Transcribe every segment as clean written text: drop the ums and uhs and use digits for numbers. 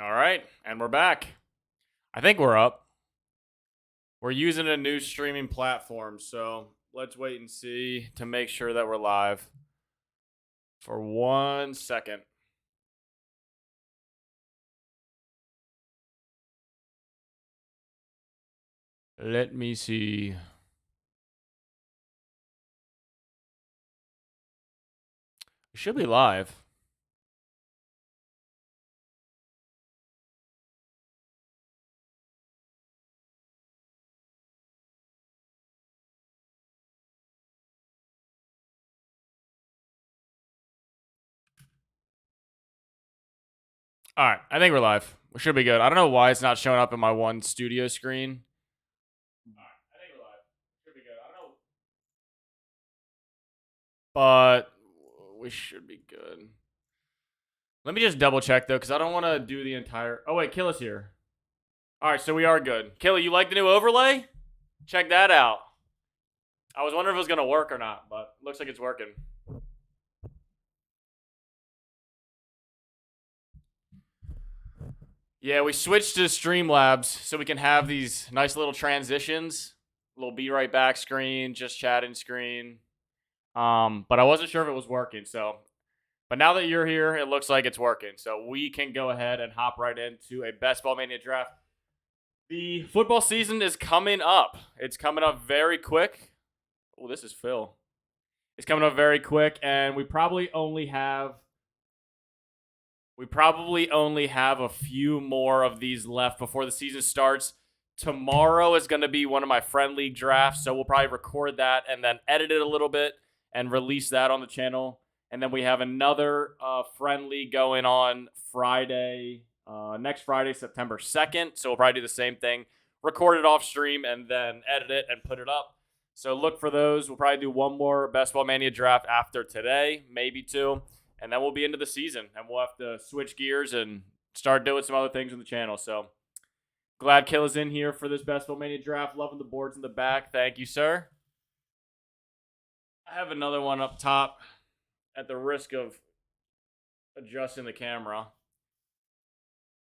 All right, and we're back. I think we're up. We're using a new streaming platform, so let's wait and see to make sure that we're live for 1 second. Let me see. We should be live. All right, I think we're live. We should be good. I don't know why it's not showing up in my one studio screen. All right, I think we're live. Should be good. I don't know, but we should be good. Let me just double check though, because I don't want to do the entire. Oh wait, Killa's here. All right, so we are good. Killa, you like the new overlay? Check that out. I was wondering if it was going to work or not, but looks like it's working. Yeah, we switched to Streamlabs so we can have these nice little transitions. Little be right back screen, just chatting screen. But I wasn't sure if it was working, so but now that you're here, it looks like it's working. So we can go ahead and hop right into a Best Ball Mania draft. The football season is coming up. It's coming up very quick. Oh, this is Phil. It's coming up very quick, and we probably only have a few more of these left before the season starts. Tomorrow is going to be one of my friend league drafts, so we'll probably record that and then edit it a little bit and release that on the channel. And then we have another friend league going on Friday, next Friday, September 2nd. So we'll probably do the same thing, record it off stream, and then edit it and put it up. So look for those. We'll probably do one more Best Ball Mania draft after today, maybe two. And then we'll be into the season, and we'll have to switch gears and start doing some other things on the channel. So glad Killa's in here for this Best Ball Mania draft. Loving the boards in the back. Thank you, sir. I have another one up top at the risk of adjusting the camera.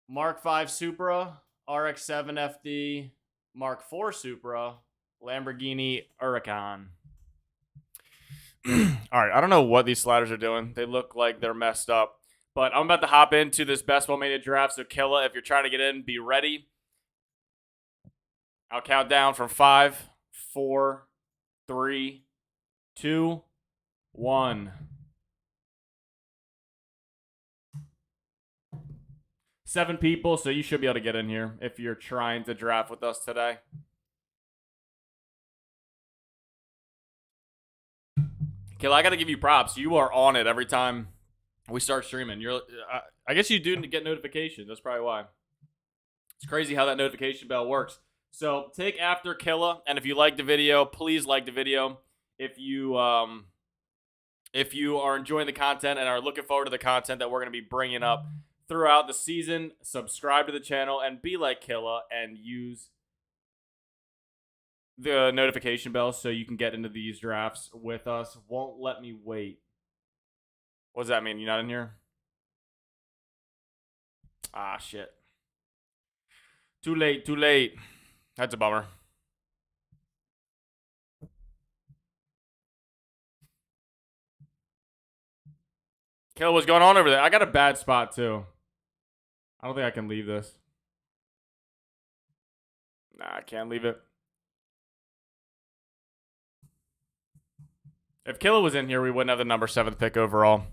Mark 5 Supra, RX-7 FD, Mark 4 Supra, Lamborghini Huracan. All right, I don't know what these sliders are doing. They look like they're messed up. But I'm about to hop into this Best Ball Mania draft. So, Killa, if you're trying to get in, be ready. I'll count down from 5, 4, 3, 2, 1. 7 people, so you should be able to get in here if you're trying to draft with us today. Killa, I got to give you props. You are on it every time we start streaming. I guess you do get notifications. That's probably why. It's crazy how that notification bell works. So take after Killa, and if you like the video, please like the video. If you are enjoying the content and are looking forward to the content that we're going to be bringing up throughout the season, subscribe to the channel and be like Killa and use the notification bell so you can get into these drafts with us. Won't let me wait. What does that mean? You not in here? Ah, shit. Too late. That's a bummer. Killa, what's going on over there? I got a bad spot, too. I don't think I can leave this. Nah, I can't leave it. If Killa was in here, we wouldn't have the number 7th pick overall.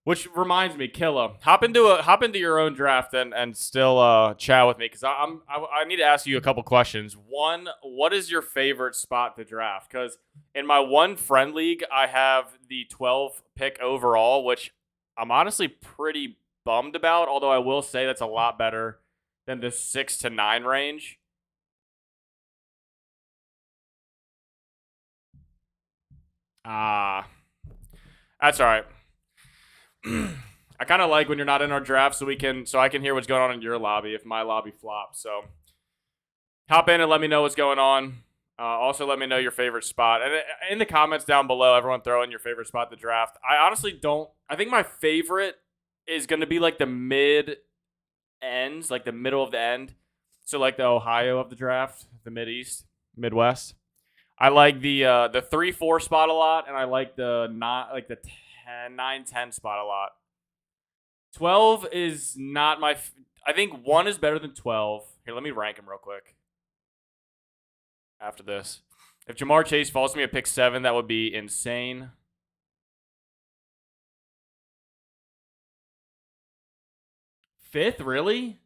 Which reminds me, Killa, hop into your own draft and still chat with me, because I need to ask you a couple questions. One, what is your favorite spot to draft? Because in my one friend league, I have the 12 pick overall, which I'm honestly pretty bummed about. Although I will say that's a lot better than the 6 to 9 range. That's all right. I kind of like when you're not in our draft, so I can hear what's going on in your lobby if my lobby flops. So hop in and let me know what's going on. Also, let me know your favorite spot, and in the comments down below, everyone throw in your favorite spot to draft. I honestly don't. I think my favorite is going to be like the mid ends, like the middle of the end. So like the Ohio of the draft, the Midwest. I like the 3-4 spot a lot, and I like the not like the 9-10 spot a lot. 12 is not my. I think 1 is better than 12. Here, let me rank them real quick. After this, if Jamar Chase falls to me at pick 7, that would be insane. Fifth, really?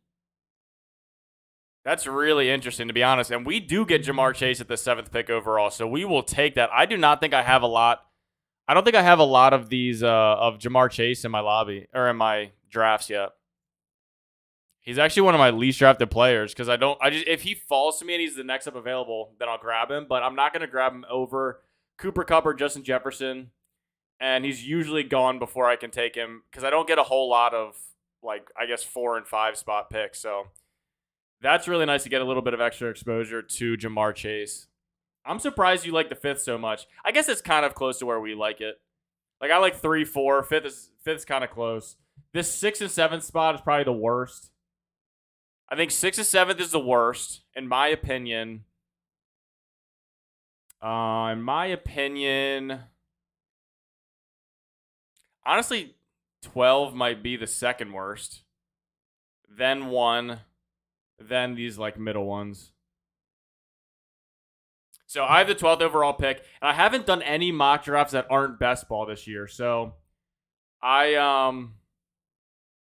That's really interesting, to be honest. And we do get Jamar Chase at the 7th pick overall, so we will take that. I do not think I have a lot. I don't think I have a lot of these of Jamar Chase in my lobby or in my drafts yet. He's actually one of my least drafted players because if he falls to me and he's the next up available, then I'll grab him. But I'm not going to grab him over Cooper Kupp or Justin Jefferson. And he's usually gone before I can take him because I don't get a whole lot of, like, I guess 4 and 5 spot picks. So that's really nice to get a little bit of extra exposure to Jamar Chase. I'm surprised you like the 5th so much. I guess it's kind of close to where we like it. Like, I like 3, 4. 5th is kind of close. This 6th and 7th spot is probably the worst. I think 6th and 7th is the worst, in my opinion. Honestly, 12 might be the second worst. Then 1. Then these, like, middle ones. So I have the 12th overall pick, and I haven't done any mock drafts that aren't best ball this year. So I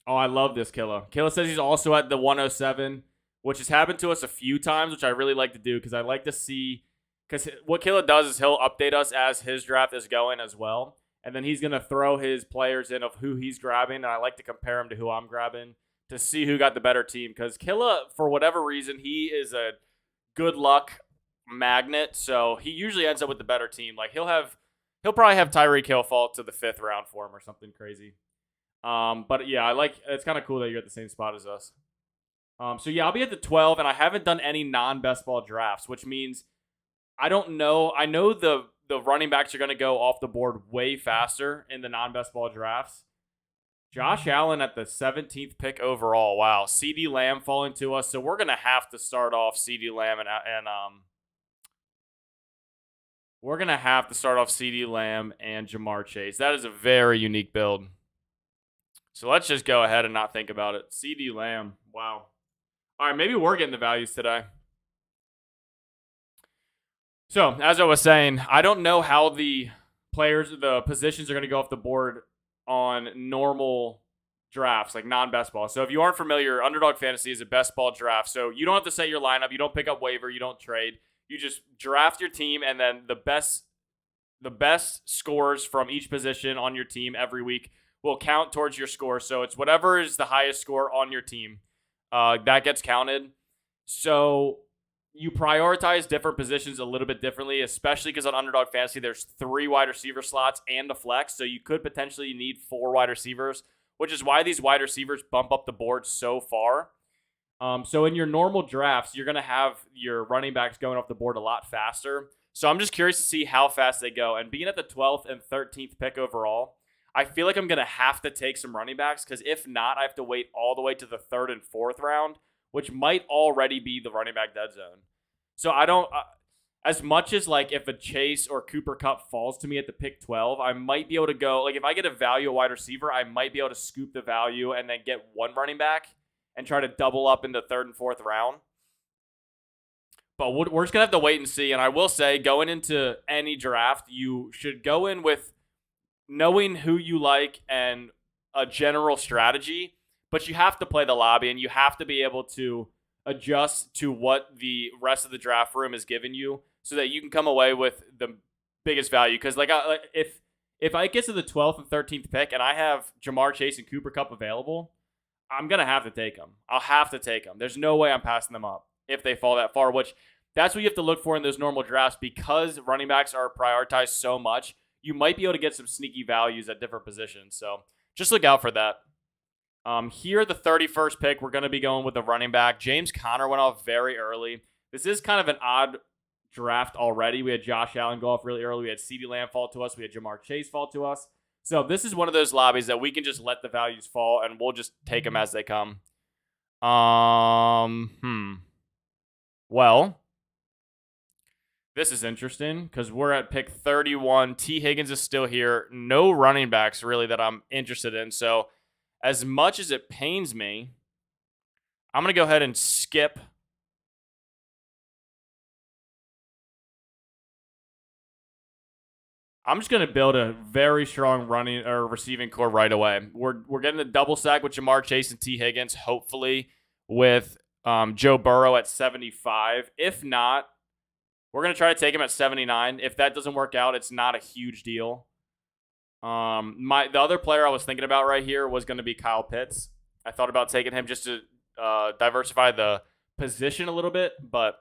love this Killa. Killa says he's also at the 107, which has happened to us a few times, which I really like to do because I like to see. Because what Killa does is he'll update us as his draft is going as well. And then he's going to throw his players in of who he's grabbing. And I like to compare him to who I'm grabbing to see who got the better team. Because Killa, for whatever reason, he is a good luck magnet. So he usually ends up with the better team. Like he'll probably have Tyreek Hill fall to the 5th round for him or something crazy. But yeah, it's kind of cool that you're at the same spot as us. So yeah, I'll be at the 12, and I haven't done any non-best ball drafts, which means I don't know. I know the running backs are going to go off the board way faster in the non-best ball drafts. Josh Allen at the 17th pick overall. Wow, CeeDee Lamb falling to us, so we're going to have to start off CeeDee Lamb we're going to have to start off CeeDee Lamb and Jamar Chase. That is a very unique build. So let's just go ahead and not think about it. CeeDee Lamb. Wow. All right, maybe we're getting the values today. So, as I was saying, I don't know how the positions are going to go off the board on normal drafts, like non-best ball. So if you aren't familiar, Underdog Fantasy is a best ball draft. So you don't have to set your lineup. You don't pick up waiver. You don't trade. You just draft your team, and then the best scores from each position on your team every week will count towards your score. So it's whatever is the highest score on your team that gets counted. So you prioritize different positions a little bit differently, especially because on Underdog Fantasy, there's 3 wide receiver slots and a flex. So you could potentially need 4 wide receivers, which is why these wide receivers bump up the board so far. So in your normal drafts, you're going to have your running backs going off the board a lot faster. So I'm just curious to see how fast they go. And being at the 12th and 13th pick overall, I feel like I'm going to have to take some running backs because if not, I have to wait all the way to the 3rd and 4th round, which might already be the running back dead zone. So I don't, as much as like if a Chase or Cooper Kupp falls to me at the pick 12, I might be able to go, like if I get a value wide receiver, I might be able to scoop the value and then get one running back and try to double up in the 3rd and 4th round. But we're just going to have to wait and see. And I will say, going into any draft, you should go in with knowing who you like and a general strategy, but you have to play the lobby and you have to be able to adjust to what the rest of the draft room is giving you so that you can come away with the biggest value. Because if I get to the 12th and 13th pick and I have Jamar Chase and Cooper Kupp available, I'm going to have to take them. I'll have to take them. There's no way I'm passing them up if they fall that far, which that's what you have to look for in those normal drafts because running backs are prioritized so much. You might be able to get some sneaky values at different positions. So just look out for that. Here, the 31st pick, we're going to be going with a running back. James Conner went off very early. This is kind of an odd draft already. We had Josh Allen go off really early. We had CeeDee Lamb fall to us. We had Jamar Chase fall to us. So this is one of those lobbies that we can just let the values fall, and we'll just take them as they come. Well, this is interesting because we're at pick 31. T. Higgins is still here. No running backs really that I'm interested in. So, as much as it pains me, I'm going to go ahead and skip. I'm just going to build a very strong running or receiving core right away. We're getting a double stack with Jamar Chase and T. Higgins, hopefully with Joe Burrow at 75. If not, we're going to try to take him at 79. If that doesn't work out, it's not a huge deal. The other player I was thinking about right here was going to be Kyle Pitts. I thought about taking him just to diversify the position a little bit, but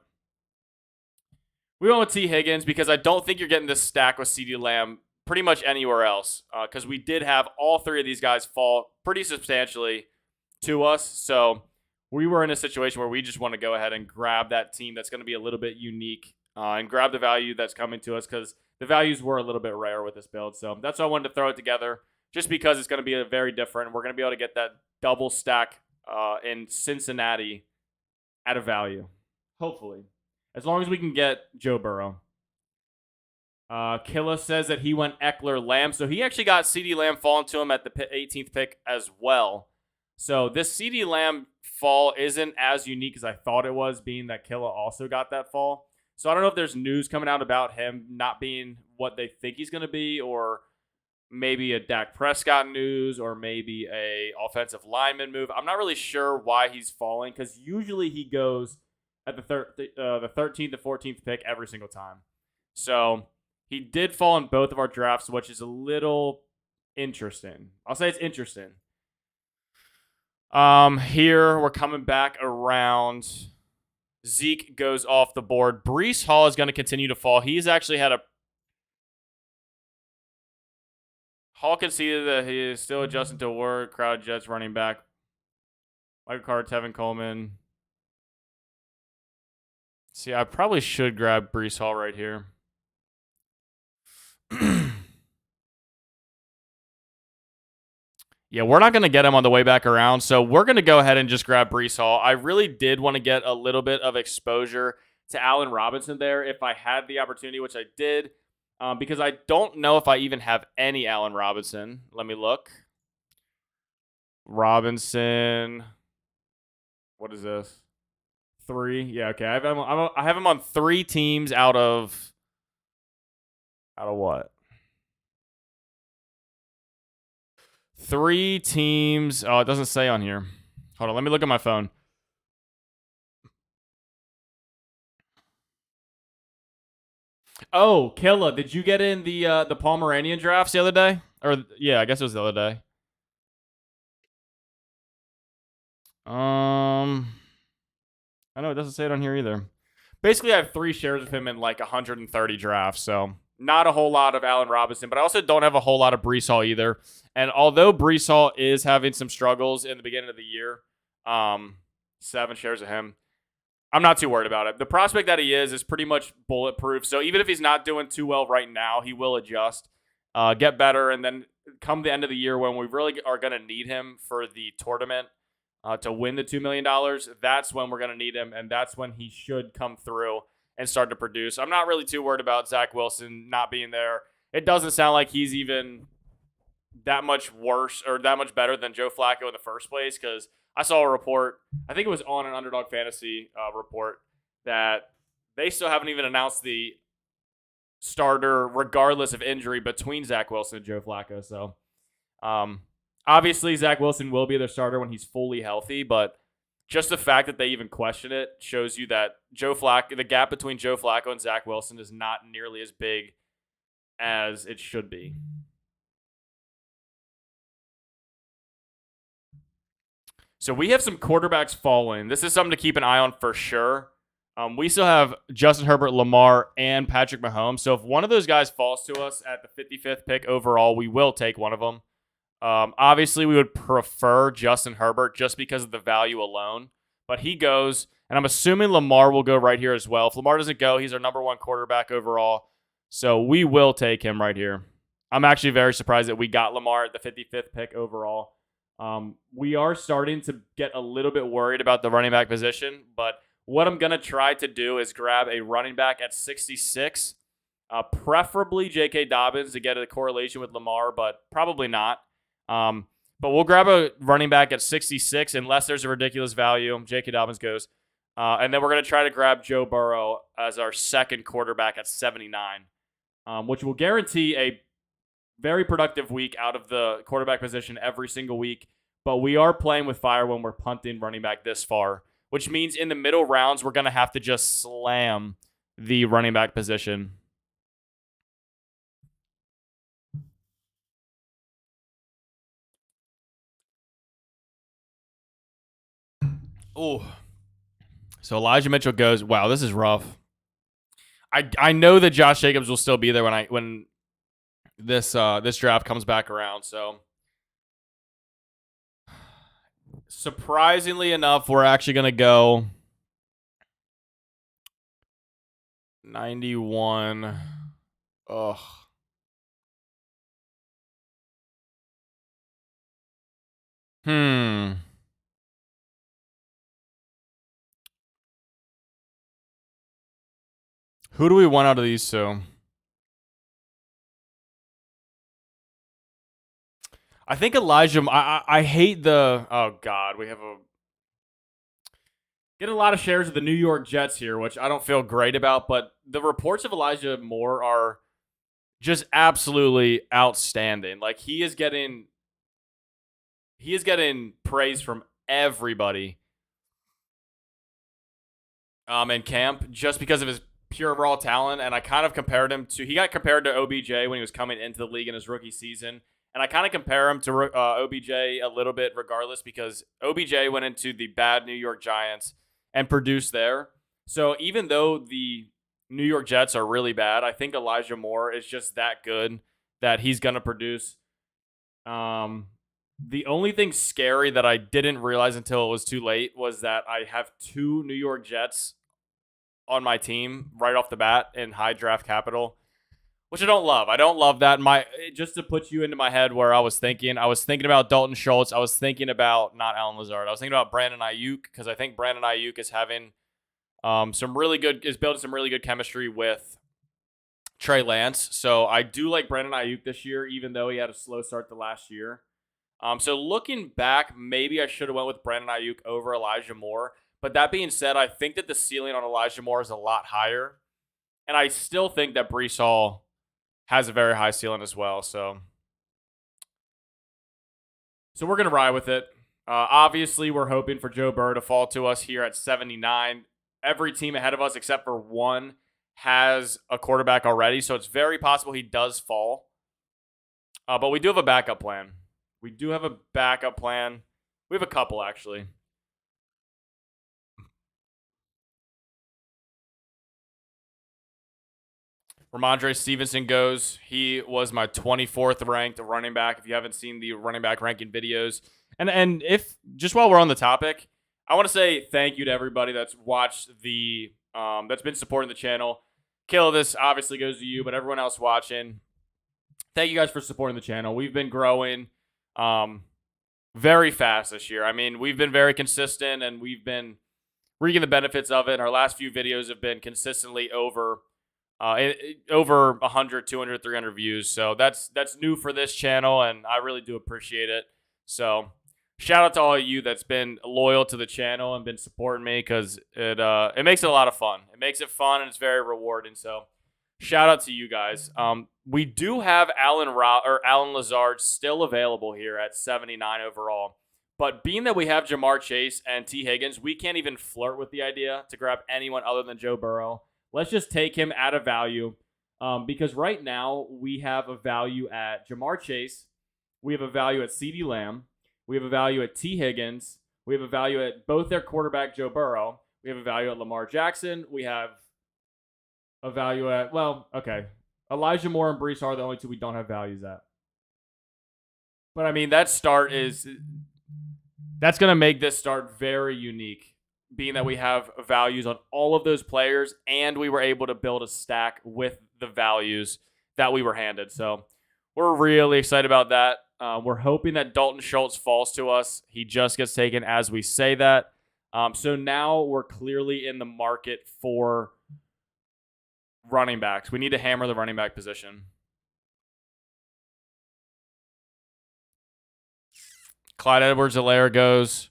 we went with T. Higgins because I don't think you're getting this stack with CeeDee Lamb pretty much anywhere else because we did have all three of these guys fall pretty substantially to us. So we were in a situation where we just want to go ahead and grab that team that's going to be a little bit unique and grab the value that's coming to us because the values were a little bit rare with this build. So that's why I wanted to throw it together just because it's going to be a very different. We're going to be able to get that double stack in Cincinnati at a value, hopefully. As long as we can get Joe Burrow. Killa says that he went Eckler Lamb. So he actually got CeeDee Lamb falling to him at the 18th pick as well. So this CeeDee Lamb fall isn't as unique as I thought it was, being that Killa also got that fall. So I don't know if there's news coming out about him not being what they think he's going to be, or maybe a Dak Prescott news, or maybe a offensive lineman move. I'm not really sure why he's falling because usually he goes at the 13th to 14th pick every single time. So he did fall in both of our drafts, which is a little interesting. I'll say it's interesting. Here we're coming back around. Zeke goes off the board. Breece Hall is going to continue to fall. He's actually had a... Hall conceded that he is still adjusting to word. Crowd Jets running back. Michael Carter, Tevin Coleman. See, I probably should grab Breece Hall right here. Yeah, we're not going to get him on the way back around, so we're going to go ahead and just grab Breece Hall. I really did want to get a little bit of exposure to Allen Robinson there if I had the opportunity, which I did, because I don't know if I even have any Allen Robinson. Let me look. Robinson. What is this? 3. Yeah, okay. I have him on 3 teams out of what? 3 teams. Oh, it doesn't say on here. Hold on, let me look at my phone. Oh, Killa, did you get in the Pomeranian drafts the other day? Or yeah, I guess it was the other day. I know it doesn't say it on here either. Basically, I have 3 shares of him in like 130 drafts, so not a whole lot of Allen Robinson, but I also don't have a whole lot of Breece Hall either. And although Breece Hall is having some struggles in the beginning of the year, 7 shares of him, I'm not too worried about it. The prospect that he is pretty much bulletproof. So even if he's not doing too well right now, he will adjust, get better, and then come the end of the year when we really are going to need him for the tournament to win the $2 million, that's when we're going to need him, and that's when he should come through and start to produce. I'm not really too worried about Zach Wilson not being there. It doesn't sound like he's even that much worse or that much better than Joe Flacco in the first place, because I saw a report, I think it was on an Underdog Fantasy report, that they still haven't even announced the starter regardless of injury between Zach Wilson and Joe Flacco. So obviously Zach Wilson will be their starter when he's fully healthy, but just the fact that they even question it shows you that the gap between Joe Flacco and Zach Wilson is not nearly as big as it should be. So we have some quarterbacks falling. This is something to keep an eye on for sure. We still have Justin Herbert, Lamar, and Patrick Mahomes. So if one of those guys falls to us at the 55th pick overall, we will take one of them. Obviously, we would prefer Justin Herbert just because of the value alone. But he goes, and I'm assuming Lamar will go right here as well. If Lamar doesn't go, he's our number 1 quarterback overall. So we will take him right here. I'm actually very surprised that we got Lamar at the 55th pick overall. We are starting to get a little bit worried about the running back position, but what I'm going to try to do is grab a running back at 66, preferably J.K. Dobbins to get a correlation with Lamar, but probably not. But we'll grab a running back at 66 unless there's a ridiculous value. J.K. Dobbins goes. And then we're going to try to grab Joe Burrow as our second quarterback at 79, which will guarantee a very productive week out of the quarterback position every single week. But we are playing with fire when we're punting running back this far, which means in the middle rounds, we're going to have to just slam the running back position. Oh, so Elijah Mitchell goes. Wow, this is rough. I know that Josh Jacobs will still be there when this draft comes back around. So surprisingly enough, we're actually gonna go 91. Ugh. Hmm. Who do we want out of these two? I think Elijah. I hate the. Oh God, we have get a lot of shares of the New York Jets here, which I don't feel great about. But the reports of Elijah Moore are just absolutely outstanding. Like he is getting praise from everybody in camp just because of his pure raw talent. And I kind of compared him to he got compared to OBJ when he was coming into the league in his rookie season. And I kind of compare him to OBJ a little bit regardless because OBJ went into the bad New York Giants and produced there. So even though the New York Jets are really bad, I think Elijah Moore is just that good that he's going to produce. The only thing scary that I didn't realize until it was too late was that I have two New York Jets on my team right off the bat in high draft capital, which I don't love. I don't love that. Just to put you into my head where I was thinking about Dalton Schultz. I was thinking about not Alan Lazard. I was thinking about Brandon Ayuk because I think Brandon Ayuk is having building some really good chemistry with Trey Lance. So I do like Brandon Ayuk this year, even though he had a slow start to last year. So looking back, maybe I should have went with Brandon Ayuk over Elijah Moore. But that being said, I think that the ceiling on Elijah Moore is a lot higher. And I still think that Breece Hall has a very high ceiling as well. So we're going to ride with it. Obviously, we're hoping for Joe Burrow to fall to us here at 79. Every team ahead of us, except for one, has a quarterback already. So it's very possible he does fall. But we do have a backup plan. We have a couple, actually. Ramondre Stevenson goes. He was my 24th ranked running back. If you haven't seen the running back ranking videos, and if just while we're on the topic, I want to say thank you to everybody that's watched that's been supporting the channel. Kill, this obviously goes to you, but everyone else watching, thank you guys for supporting the channel. We've been growing very fast this year. I mean, we've been very consistent, and we've been reaping the benefits of it. And our last few videos have been consistently over 100, 200, 300 views. So that's new for this channel, and I really do appreciate it. So shout out to all of you that's been loyal to the channel and been supporting me because it makes it a lot of fun. It makes it fun, and it's very rewarding. So shout out to you guys. We do have Alan Lazard still available here at 79 overall. But being that we have Jamar Chase and T. Higgins, we can't even flirt with the idea to grab anyone other than Joe Burrow. Let's just take him at a value because right now we have a value at Jamar Chase. We have a value at CeeDee Lamb. We have a value at T. Higgins. We have a value at both their quarterback, Joe Burrow. We have a value at Lamar Jackson. We have a value at, Elijah Moore and Breece are the only two we don't have values at. But, I mean, that's going to make this start very unique, being that we have values on all of those players, and we were able to build a stack with the values that we were handed. So we're really excited about that. We're hoping that Dalton Schultz falls to us. He just gets taken as we say that. So now we're clearly in the market for running backs. We need to hammer the running back position. Clyde Edwards-Helaire goes.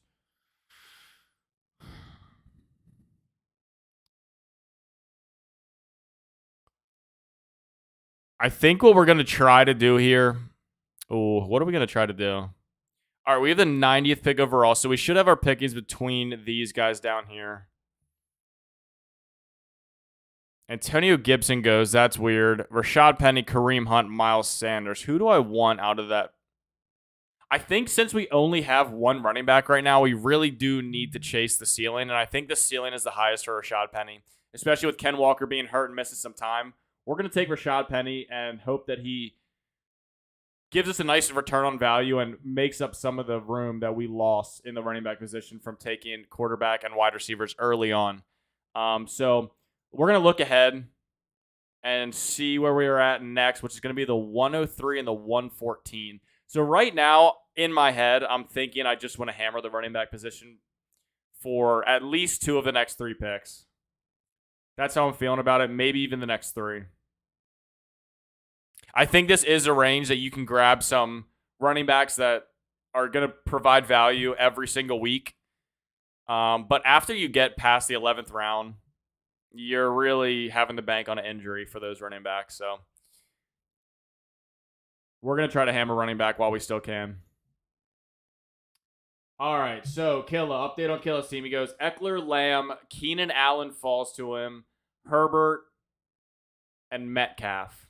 I think what we're going to try to do here. Oh, what are we going to try to do? All right, we have the 90th pick overall, so we should have our pickings between these guys down here. Antonio Gibson goes. That's weird. Rashad Penny, Kareem Hunt, Miles Sanders. Who do I want out of that? I think since we only have one running back right now, we really do need to chase the ceiling, and I think the ceiling is the highest for Rashad Penny, especially with Ken Walker being hurt and missing some time. We're going to take Rashad Penny and hope that he gives us a nice return on value and makes up some of the room that we lost in the running back position from taking quarterback and wide receivers early on. So we're going to look ahead and see where we are at next, which is going to be the 103 and the 114. So right now, in my head, I'm thinking I just want to hammer the running back position for at least 2 of the next 3 picks. That's how I'm feeling about it. Maybe even the next 3. I think this is a range that you can grab some running backs that are going to provide value every single week. But after you get past the 11th round, you're really having to bank on an injury for those running backs. So we're going to try to hammer running back while we still can. All right, so Killa, update on Killa's team. He goes, Eckler, Lamb, Keenan Allen falls to him, Herbert, and Metcalf.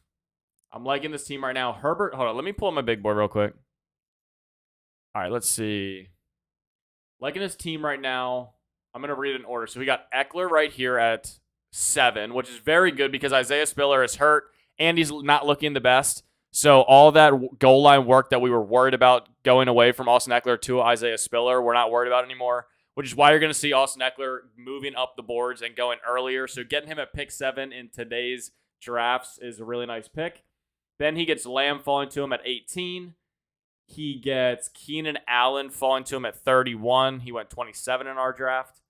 I'm liking this team right now. Herbert, hold on. Let me pull up my big board real quick. All right, let's see. Liking this team right now. I'm going to read it in order. So we got Eckler right here at 7, which is very good because Isaiah Spiller is hurt and he's not looking the best. So all that goal line work that we were worried about going away from Austin Eckler to Isaiah Spiller, we're not worried about anymore, which is why you're going to see Austin Eckler moving up the boards and going earlier. So getting him at pick 7 in today's drafts is a really nice pick. Then he gets Lamb falling to him at 18. He gets Keenan Allen falling to him at 31. He went 27 in our draft.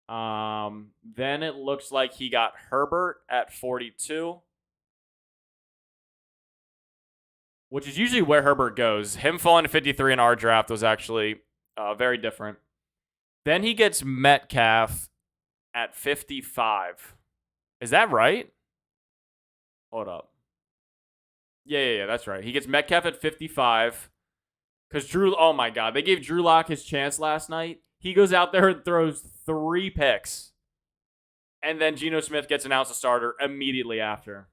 Then it looks like he got Herbert at 42, which is usually where Herbert goes. Him falling to 53 in our draft was actually very different. Then he gets Metcalf at 55. Is that right? Hold up. Yeah, that's right. He gets Metcalf at 55 because oh my God, they gave Drew Lock his chance last night. He goes out there and throws 3 picks. And then Geno Smith gets announced a starter immediately after.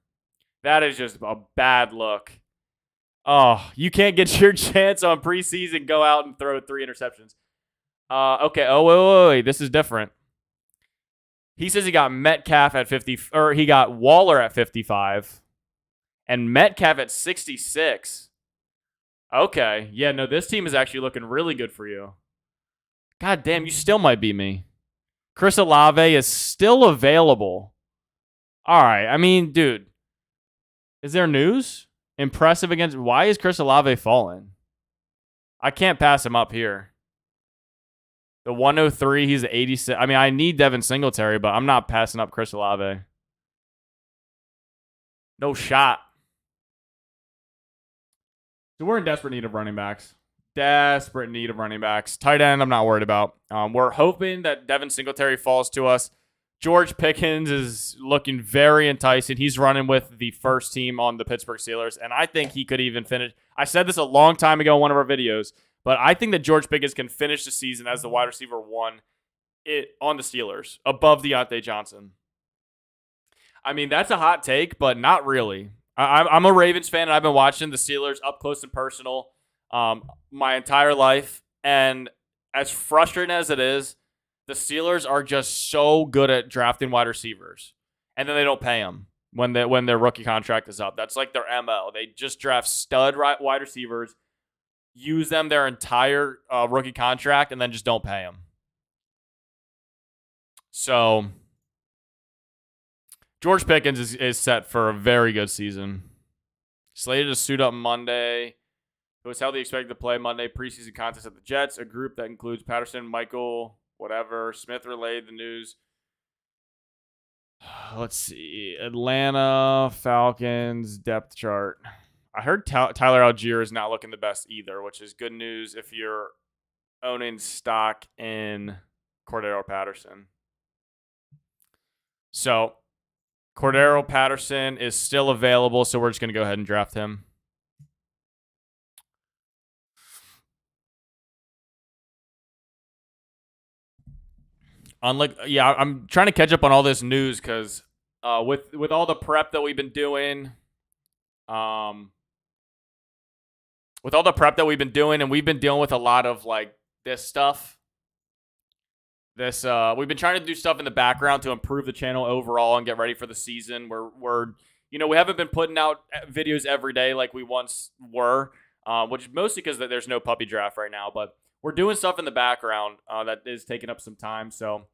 That is just a bad look. Oh, you can't get your chance on preseason, go out and throw 3 interceptions. Okay, wait. This is different. He says he got Metcalf at 50, or he got Waller at 55. And Metcalf at 66. Okay. Yeah, no, this team is actually looking really good for you. God damn, you still might beat me. Chris Olave is still available. All right. I mean, dude, is there news? Impressive against... Why is Chris Olave falling? I can't pass him up here. The 103, he's 86. I mean, I need Devin Singletary, but I'm not passing up Chris Olave. No shot. So we're in desperate need of running backs. Desperate need of running backs. Tight end, I'm not worried about. We're hoping that Devin Singletary falls to us. George Pickens is looking very enticing. He's running with the first team on the Pittsburgh Steelers, and I think he could even finish. I said this a long time ago in one of our videos, but I think that George Pickens can finish the season as the wide receiver 1 on the Steelers, above Deontay Johnson. I mean, that's a hot take, but not really. I'm a Ravens fan, and I've been watching the Steelers up close and personal my entire life. And as frustrating as it is, the Steelers are just so good at drafting wide receivers. And then they don't pay them when their rookie contract is up. That's like their MO. They just draft stud wide receivers, use them their entire rookie contract, and then just don't pay them. So George Pickens is set for a very good season. Slated to suit up Monday. who is healthy, expected to play Monday preseason contest at the Jets. A group that includes Patterson, Michael, whatever. Smith relayed the news. Let's see. Atlanta Falcons depth chart. I heard Tyler Algier is not looking the best either, which is good news if you're owning stock in Cordero Patterson. So Cordero Patterson is still available, so we're just going to go ahead and draft him. I'm trying to catch up on all this news because with all the prep that we've been doing, and we've been dealing with a lot of like this stuff. We've been trying to do stuff in the background to improve the channel overall and get ready for the season. We haven't been putting out videos every day like we once were, which is mostly because there's no puppy draft right now. But we're doing stuff in the background that is taking up some time. So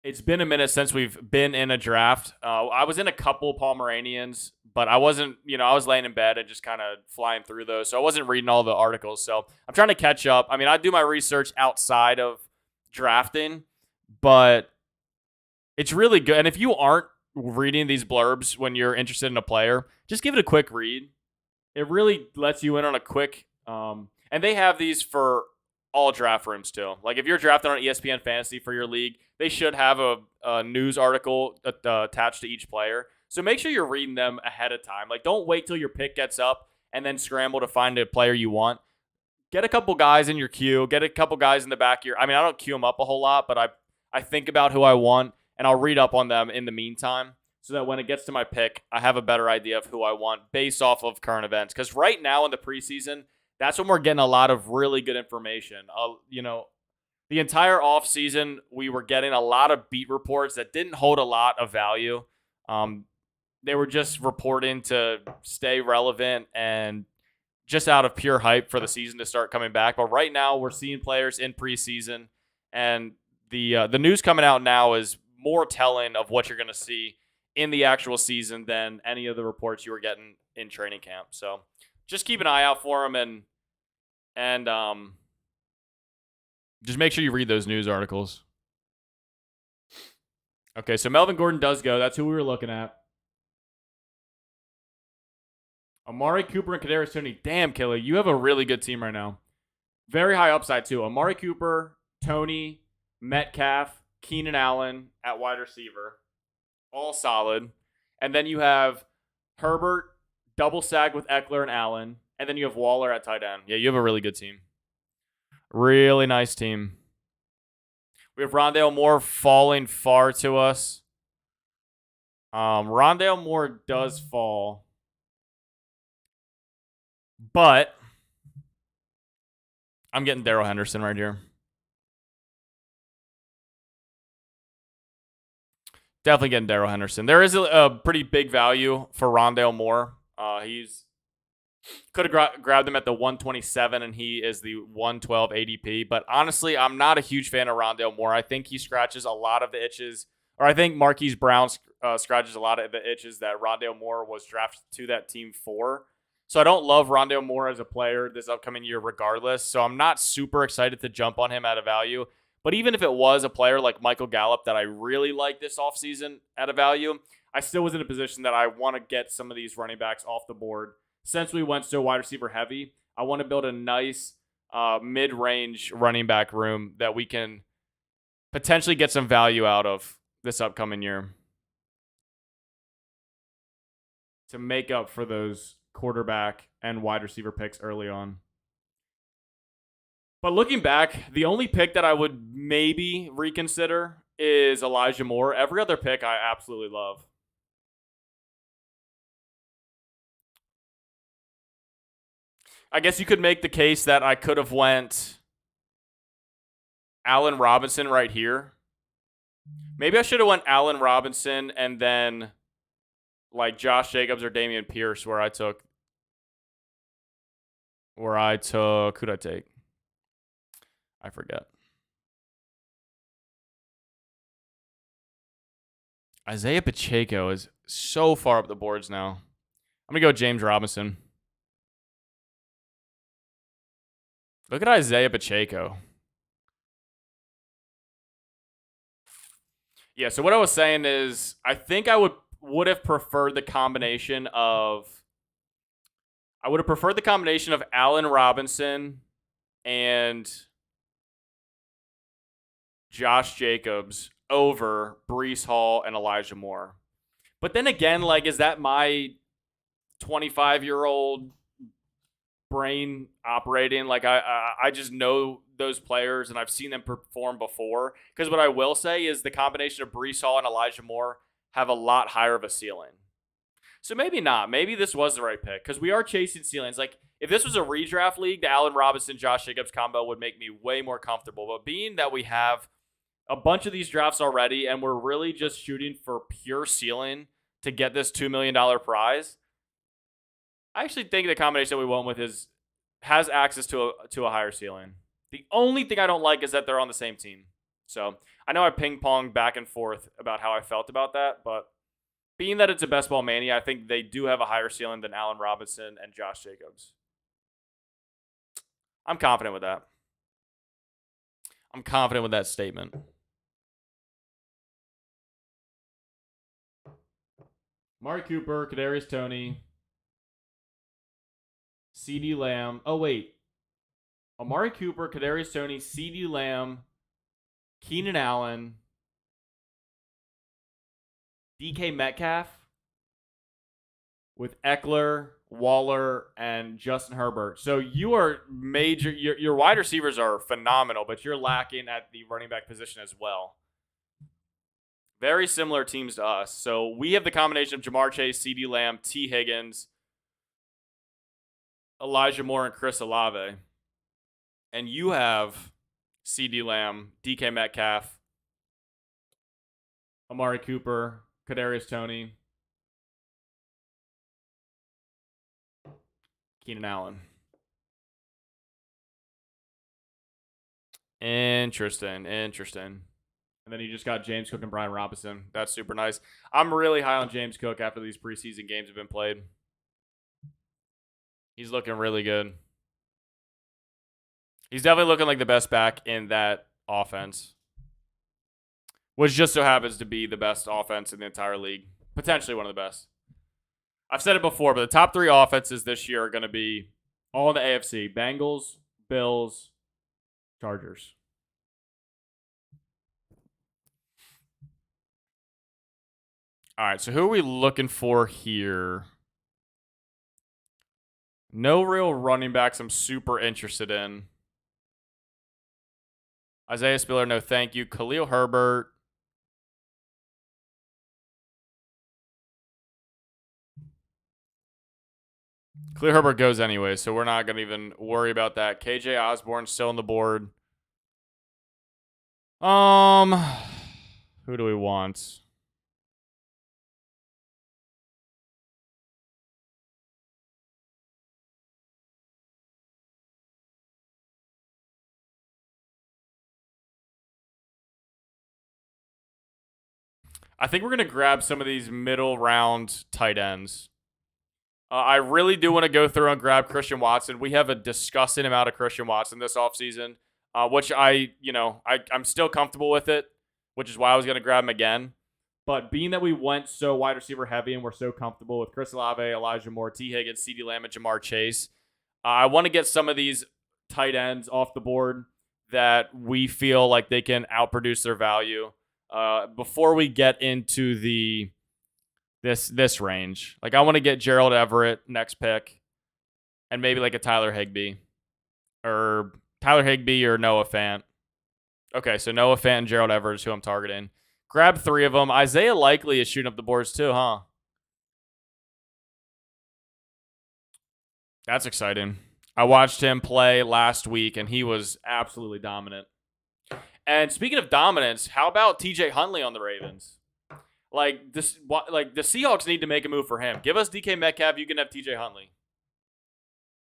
it's been a minute since we've been in a draft. I was in a couple Pomeranians, but I wasn't, I was laying in bed and just kind of flying through those. So I wasn't reading all the articles. So I'm trying to catch up. I mean, I do my research outside of drafting, but it's really good. And if you aren't reading these blurbs when you're interested in a player, just give it a quick read. It really lets you in on a quick, and they have these for all draft rooms too. Like if you're drafting on ESPN Fantasy for your league, they should have a news article attached to each player. So make sure you're reading them ahead of time. Like don't wait till your pick gets up and then scramble to find a player you want. Get a couple guys in your queue. Get a couple guys in the back of your. I mean, I don't queue them up a whole lot, but I think about who I want and I'll read up on them in the meantime, so that when it gets to my pick, I have a better idea of who I want based off of current events. Because right now in the preseason, that's when we're getting a lot of really good information. The entire offseason, we were getting a lot of beat reports that didn't hold a lot of value. They were just reporting to stay relevant and just out of pure hype for the season to start coming back. But right now, we're seeing players in preseason, and the news coming out now is more telling of what you're going to see in the actual season than any of the reports you were getting in training camp. So just keep an eye out for them and just make sure you read those news articles. Okay, so Melvin Gordon does go. That's who we were looking at. Amari Cooper and Kadarius Toney. Damn, Kelly, you have a really good team right now. Very high upside, too. Amari Cooper, Toney, Metcalf, Keenan Allen at wide receiver. All solid. And then you have Herbert, double stack with Eckler and Allen. And then you have Waller at tight end. Yeah, you have a really good team. Really nice team. We have Rondale Moore falling far to us. Rondale Moore does fall. But I'm getting Darrell Henderson right here. Definitely getting Darrell Henderson. There is a pretty big value for Rondale Moore. He's could have grabbed him at the 127, and he is the 112 ADP. But honestly, I'm not a huge fan of Rondale Moore. I think he scratches a lot of the itches, or I think Marquise Brown scratches a lot of the itches that Rondale Moore was drafted to that team for. So I don't love Rondale Moore as a player this upcoming year regardless. So I'm not super excited to jump on him at a value. But even if it was a player like Michael Gallup that I really like this offseason at a value, I still was in a position that I want to get some of these running backs off the board. Since we went so wide receiver heavy, I want to build a nice mid-range running back room that we can potentially get some value out of this upcoming year to make up for those quarterback and wide receiver picks early on. But looking back, the only pick that I would maybe reconsider is Elijah Moore. Every other pick I absolutely love. I guess you could make the case that I could have went Allen Robinson right here. Maybe I should have went Allen Robinson and then like Josh Jacobs or Dameon Pierce where I took who'd I take? I forget. Isaiah Pacheco is so far up the boards now. I'm going to go James Robinson. Look at Isaiah Pacheco. Yeah, so what I was saying is I think I would have preferred the combination of Allen Robinson and Josh Jacobs over Brees Hall and Elijah Moore. But then again, like, is that my 25-year-old brain operating? Like, I just know those players and I've seen them perform before. Because what I will say is the combination of Brees Hall and Elijah Moore have a lot higher of a ceiling. So maybe not. Maybe this was the right pick because we are chasing ceilings. Like, if this was a redraft league, the Allen Robinson, Josh Jacobs combo would make me way more comfortable. But being that we have a bunch of these drafts already and we're really just shooting for pure ceiling to get this $2 million prize, I actually think the combination that we went with has access to a higher ceiling. The only thing I don't like is that they're on the same team. So I know I ping-ponged back and forth about how I felt about that, but being that it's a best ball mania, I think they do have a higher ceiling than Allen Robinson and Josh Jacobs. I'm confident with that. I'm confident with that statement. Amari Cooper, Kadarius Toney, CeeDee Lamb. Oh, wait. Amari Cooper, Kadarius Toney, CeeDee Lamb, Keenan Allen, DK Metcalf with Eckler, Waller, and Justin Herbert. So you are major. Your wide receivers are phenomenal, but you're lacking at the running back position as well. Very similar teams to us. So we have the combination of Jamar Chase, CeeDee Lamb, T. Higgins, Elijah Moore, and Chris Olave. And you have CeeDee Lamb, DK Metcalf, Amari Cooper, Kadarius Toney, Keenan Allen. Interesting. And then you just got James Cook and Brian Robinson. That's super nice. I'm really high on James Cook after these preseason games have been played. He's looking really good. He's definitely looking like the best back in that offense, which just so happens to be the best offense in the entire league. Potentially one of the best. I've said it before, but the top three offenses this year are going to be all in the AFC. Bengals, Bills, Chargers. All right, so who are we looking for here? No real running backs I'm super interested in. Isaiah Spiller, no thank you. Khalil Herbert. Khalil Herbert goes anyway, so we're not going to even worry about that. KJ Osborne still on the board. Who do we want? I think we're going to grab some of these middle round tight ends. I really do want to go through and grab Christian Watson. We have a disgusting amount of Christian Watson this offseason, which I'm still comfortable with it, which is why I was going to grab him again. But being that we went so wide receiver heavy and we're so comfortable with Chris Olave, Elijah Moore, T. Higgins, CeeDee Lamb, and Jamar Chase, I want to get some of these tight ends off the board that we feel like they can outproduce their value before we get into this range. Like, I want to get Gerald Everett next pick and maybe like a Tyler Higbee or Noah Fant. Okay, so Noah Fant and Gerald Everett is who I'm targeting. Grab three of them. Isaiah Likely is shooting up the boards too, huh? That's exciting. I watched him play last week, and he was absolutely dominant. And speaking of dominance, how about TJ Huntley on the Ravens? Like the Seahawks need to make a move for him. Give us DK Metcalf, you can have TJ Huntley.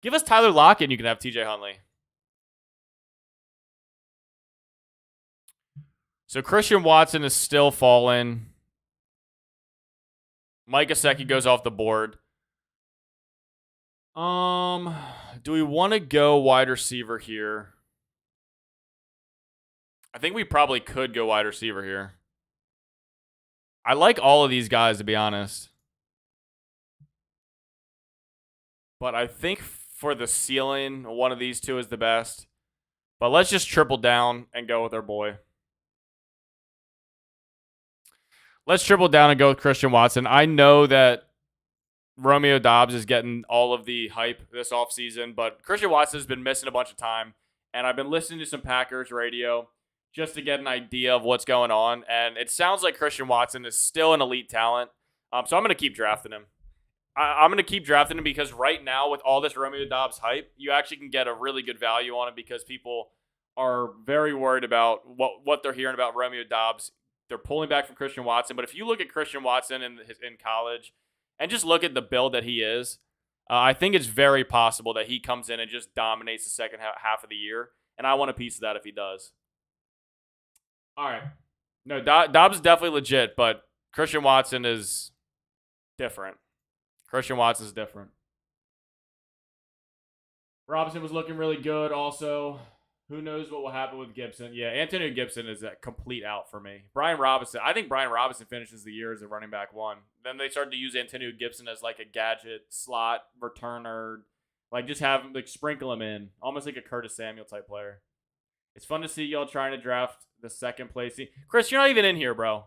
Give us Tyler Lockett, you can have TJ Huntley. So Christian Watson is still falling. Mike Gesicki goes off the board. Do we want to go wide receiver here? I think we probably could go wide receiver here. I like all of these guys, to be honest. But I think for the ceiling, one of these two is the best. But let's just triple down and go with our boy. Let's triple down and go with Christian Watson. I know that Romeo Doubs is getting all of the hype this offseason, but Christian Watson has been missing a bunch of time. And I've been listening to some Packers radio just to get an idea of what's going on. And it sounds like Christian Watson is still an elite talent. So I'm going to keep drafting him. I'm going to keep drafting him because right now, with all this Romeo Doubs hype, you actually can get a really good value on him because people are very worried about what they're hearing about Romeo Doubs. They're pulling back from Christian Watson. But if you look at Christian Watson in college and just look at the build that he is, I think it's very possible that he comes in and just dominates the second half of the year. And I want a piece of that if he does. All right. No, Dobbs is definitely legit, but Christian Watson is different. Christian Watson's different. Robinson was looking really good also. Who knows what will happen with Gibson? Yeah, Antonio Gibson is a complete out for me. Brian Robinson, I think Brian Robinson finishes the year as a running back one. Then they started to use Antonio Gibson as like a gadget slot returner. Like just have him, like sprinkle him in. Almost like a Curtis Samuel type player. It's fun to see y'all trying to draft the second place. Chris, you're not even in here, bro.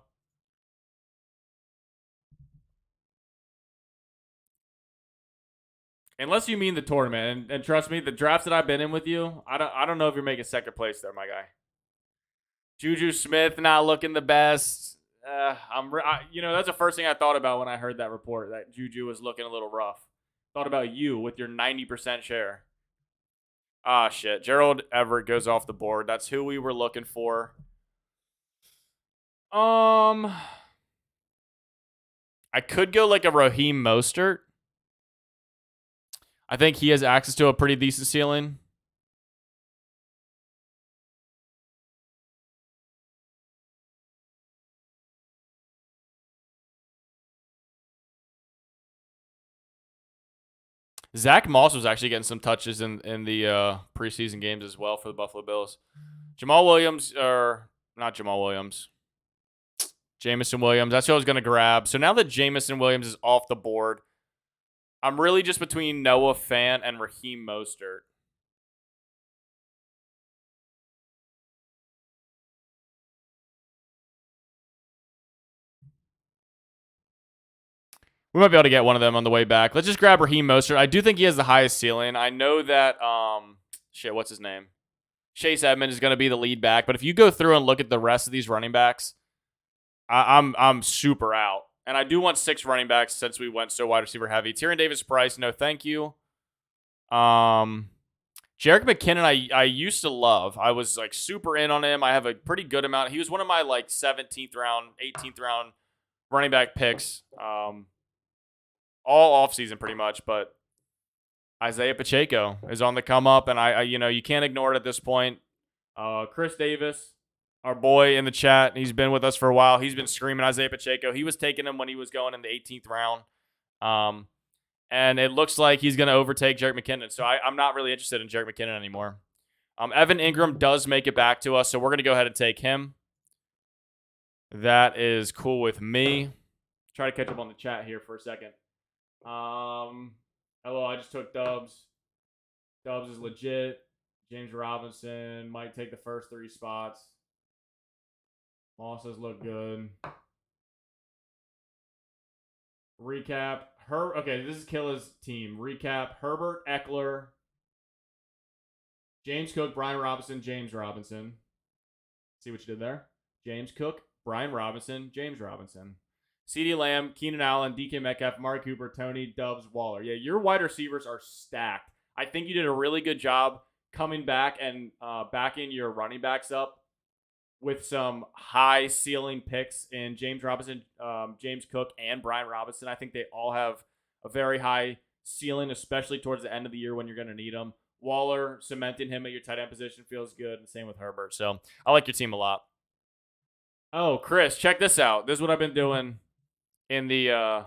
Unless you mean the tournament, and trust me, the drafts that I've been in with you, I don't know if you're making second place there, my guy. Juju Smith not looking the best. That's the first thing I thought about when I heard that report that Juju was looking a little rough. Thought about you with your 90% share. Ah, shit. Gerald Everett goes off the board. That's who we were looking for. I could go like a Raheem Mostert. I think he has access to a pretty decent ceiling. Zach Moss was actually getting some touches in the preseason games as well for the Buffalo Bills. Jamal Williams, or not Jamal Williams. Jameson Williams. That's who I was going to grab. So now that Jameson Williams is off the board, I'm really just between Noah Fant and Raheem Mostert. We might be able to get one of them on the way back. Let's just grab Raheem Mostert. I do think he has the highest ceiling. I know that, what's his name? Chase Edmonds is going to be the lead back. But if you go through and look at the rest of these running backs, I'm super out. And I do want 6 running backs since we went so wide receiver heavy. Tyrion Davis-Price, no thank you. Jerick McKinnon, I used to love. I was like super in on him. I have a pretty good amount. He was one of my like 17th round, 18th round running back picks. All offseason pretty much. But Isaiah Pacheco is on the come up, and I you can't ignore it at this point. Chris Davis, our boy in the chat, he's been with us for a while. He's been screaming Isaiah Pacheco. He was taking him when he was going in the 18th round. And it looks like he's going to overtake Jerick McKinnon. So I'm not really interested in Jerick McKinnon anymore. Evan Ingram does make it back to us, so we're going to go ahead and take him. That is cool with me. Try to catch up on the chat here for a second. Hello, I just took Dubs. Dubs is legit. James Robinson might take the first 3 spots. Mosses look good. Recap. Okay, this is Killa's team. Recap. Herbert, Eckler, James Cook, Brian Robinson, James Robinson. See what you did there? James Cook, Brian Robinson, James Robinson. CeeDee Lamb, Keenan Allen, DK Metcalf, Mark Cooper, Tony, Doubs, Waller. Yeah, your wide receivers are stacked. I think you did a really good job coming back and backing your running backs up with some high ceiling picks in James Robinson, James Cook, and Brian Robinson. I think they all have a very high ceiling, especially towards the end of the year when you're going to need them. Waller, cementing him at your tight end position feels good, and same with Herbert. So I like your team a lot. Oh, Chris, check this out. This is what I've been doing in the hold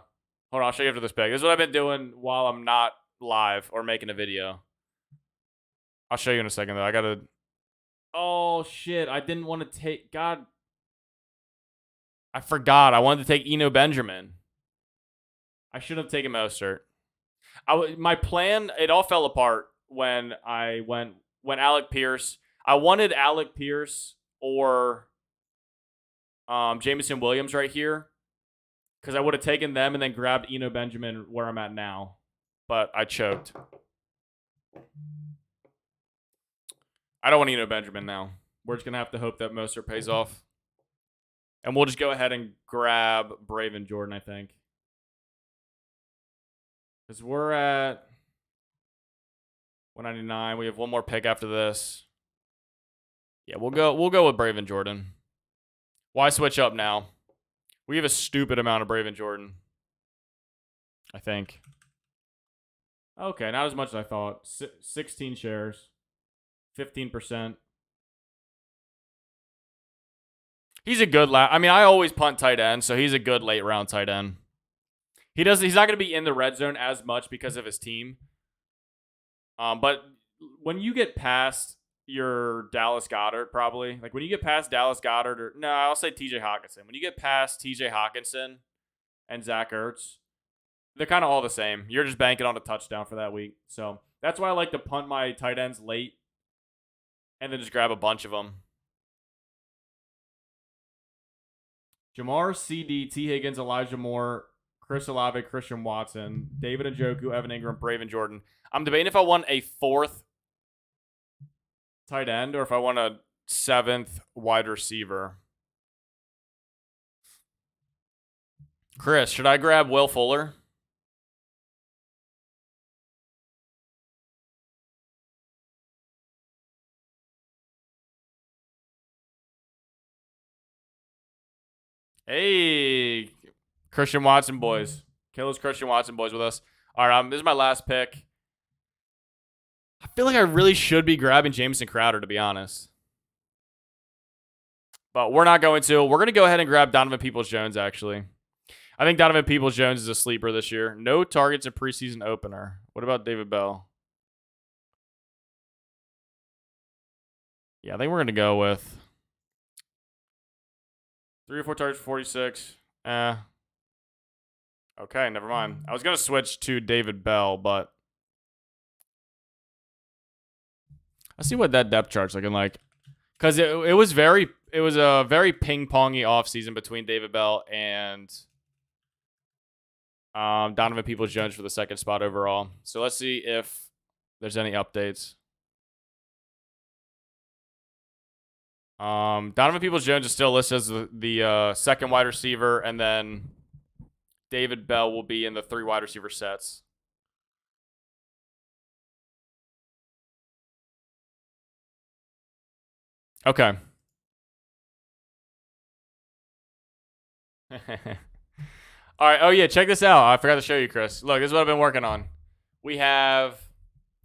on, I'll show you after this pick. This is what I've been doing while I'm not live or making a video. I'll show you in a second, though. I got to. Oh, shit. I didn't want to take. God. I forgot. I wanted to take Eno Benjamin. I should have taken Mostert. My plan, it all fell apart when Alec Pierce. I wanted Alec Pierce or Jameson Williams right here because I would have taken them and then grabbed Eno Benjamin where I'm at now. But I choked. I don't want Eno Benjamin now. We're just going to have to hope that Mostert pays off. And we'll just go ahead and grab Braven Jordan, I think. Because we're at 199. We have one more pick after this. Yeah, we'll go with Braven Jordan. Why switch up now? We have a stupid amount of Braven Jordan. I think. Okay, not as much as I thought. 16 shares. 15%. He's a good I mean, I always punt tight end, so he's a good late round tight end. He's not going to be in the red zone as much because of his team. But when you get past your Dallas Goedert, probably like when you get past Dallas Goedert, I'll say TJ Hawkinson. When you get past TJ Hawkinson and Zach Ertz, they're kind of all the same. You're just banking on a touchdown for that week. So that's why I like to punt my tight ends late and then just grab a bunch of them. Jamar, CD, T. Higgins, Elijah Moore, Chris Olave, Christian Watson, David Njoku, Evan Ingram, Braven Jordan. I'm debating if I want a fourth tight end or if I want a seventh wide receiver. Chris, should I grab Will Fuller? Hey, Christian Watson boys. Kill those Christian Watson boys with us. All right, this is my last pick. I feel like I really should be grabbing Jameson Crowder, to be honest. But we're not going to. We're going to go ahead and grab Donovan Peoples-Jones, actually. I think Donovan Peoples-Jones is a sleeper this year. No targets in preseason opener. What about David Bell? Yeah, I think we're going to go with 3 or 4 targets for 46. Okay, never mind. I was going to switch to David Bell, but let's see what that depth chart's looking like. Because it was a very ping-pongy offseason between David Bell and Donovan Peoples-Jones for the second spot overall. So let's see if there's any updates. Donovan Peoples-Jones is still listed as the second wide receiver, and then David Bell will be in the 3 wide receiver sets. Okay. All right. Oh yeah, check this out. I forgot to show you, Chris. Look, this is what I've been working on. We have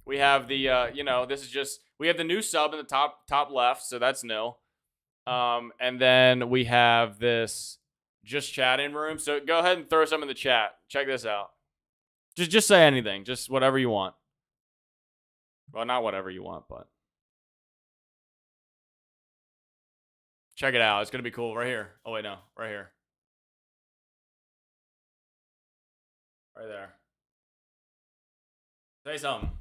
the this is just we have the new sub in the top left, so that's new. And then we have this just chatting room. So go ahead and throw some in the chat. Check this out. Just say anything. Just whatever you want. Well, not whatever you want, but check it out. It's going to be cool right here. Oh, wait, no. Right here. Right there. Say something.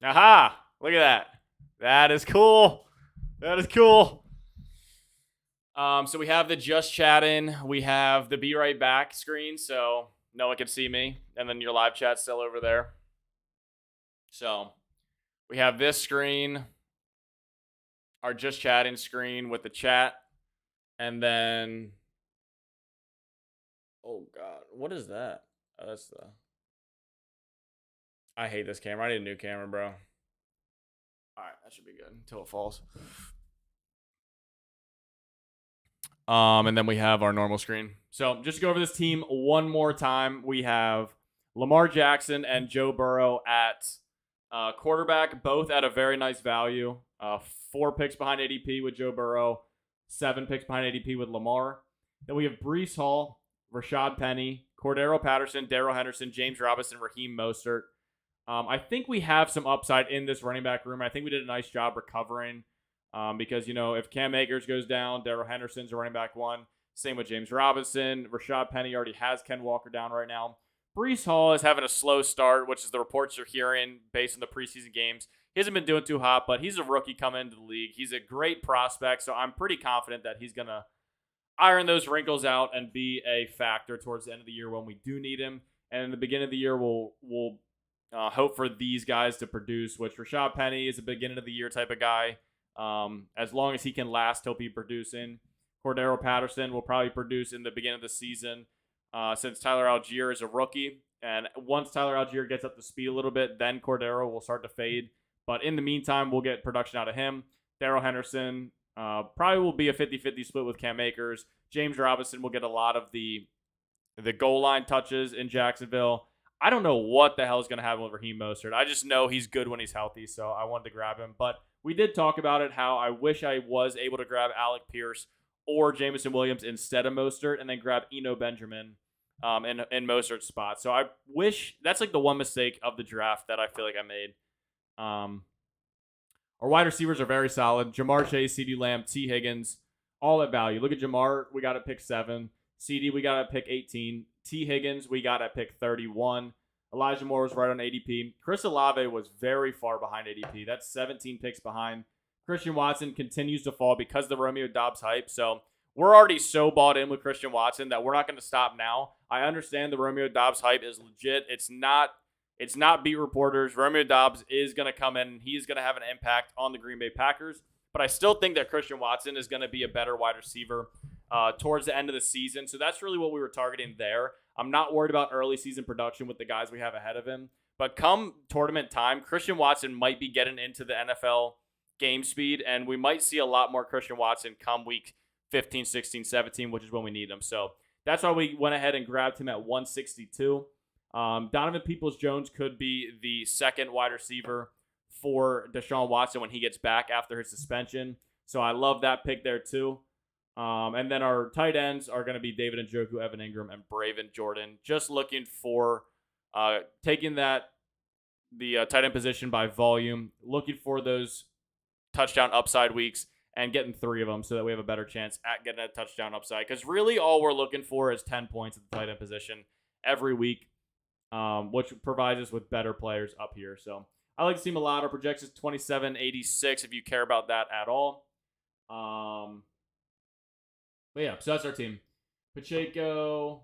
Aha! Look at that. That is cool. That is cool. So we have the just chatting. We have the be right back screen, so no one can see me. And then your live chat's still over there. So we have this screen, our just chatting screen with the chat. And then, oh God, what is that? Oh, that's the, I hate this camera. I need a new camera, bro. All right, that should be good until it falls. And then we have our normal screen. So just to go over this team one more time, we have Lamar Jackson and Joe Burrow at quarterback, both at a very nice value. 4 picks behind ADP with Joe Burrow, 7 picks behind ADP with Lamar. Then we have Breece Hall, Rashad Penny, Cordero Patterson, Darrell Henderson, James Robinson, Raheem Mostert. I think we have some upside in this running back room. I think we did a nice job recovering because, if Cam Akers goes down, Darrell Henderson's a running back one. Same with James Robinson. Rashad Penny already has Ken Walker down right now. Brees Hall is having a slow start, which is the reports you're hearing based on the preseason games. He hasn't been doing too hot, but he's a rookie coming into the league. He's a great prospect, so I'm pretty confident that he's going to iron those wrinkles out and be a factor towards the end of the year when we do need him. And in the beginning of the year, we'll hope for these guys to produce, which Rashad Penny is a beginning of the year type of guy. As long as he can last, he'll be producing. Cordero Patterson will probably produce in the beginning of the season since Tyler Algier is a rookie. And once Tyler Algier gets up to speed a little bit, then Cordero will start to fade. But in the meantime, we'll get production out of him. Darrell Henderson probably will be a 50-50 split with Cam Akers. James Robinson will get a lot of the goal line touches in Jacksonville. I don't know what the hell is going to happen with Raheem Mostert. I just know he's good when he's healthy, so I wanted to grab him. But we did talk about it, how I wish I was able to grab Alec Pierce or Jameson Williams instead of Mostert and then grab Eno Benjamin in Mostert's spot. So I wish that's like the one mistake of the draft that I feel like I made. Our wide receivers are very solid. Jamar Chase, CeeDee Lamb, T. Higgins, all at value. Look at Jamar, we got at pick 7. CD, we got at pick 18. T. Higgins, we got at pick 31. Elijah Moore was right on ADP. Chris Olave was very far behind ADP. That's 17 picks behind. Christian Watson continues to fall because of the Romeo Doubs hype. So we're already so bought in with Christian Watson that we're not going to stop now. I understand the Romeo Doubs hype is legit. It's not beat reporters. Romeo Doubs is going to come in and he's going to have an impact on the Green Bay Packers. But I still think that Christian Watson is going to be a better wide receiver towards the end of the season. So that's really what we were targeting there. I'm not worried about early season production with the guys we have ahead of him. But come tournament time, Christian Watson might be getting into the NFL game speed, and we might see a lot more Christian Watson come week 15, 16, 17, which is when we need him. So that's why we went ahead and grabbed him at 162. Donovan Peoples-Jones could be the second wide receiver for Deshaun Watson when he gets back after his suspension. So I love that pick there too. And then our tight ends are going to be David Njoku, Evan Ingram, and Braven Jordan. Just looking for taking the tight end position by volume, looking for those touchdown upside weeks and getting 3 of them so that we have a better chance at getting a touchdown upside. Because really all we're looking for is 10 points at the tight end position every week, which provides us with better players up here. So I like to see Mulatto projections 27.86 if you care about that at all. But yeah, so that's our team. Pacheco,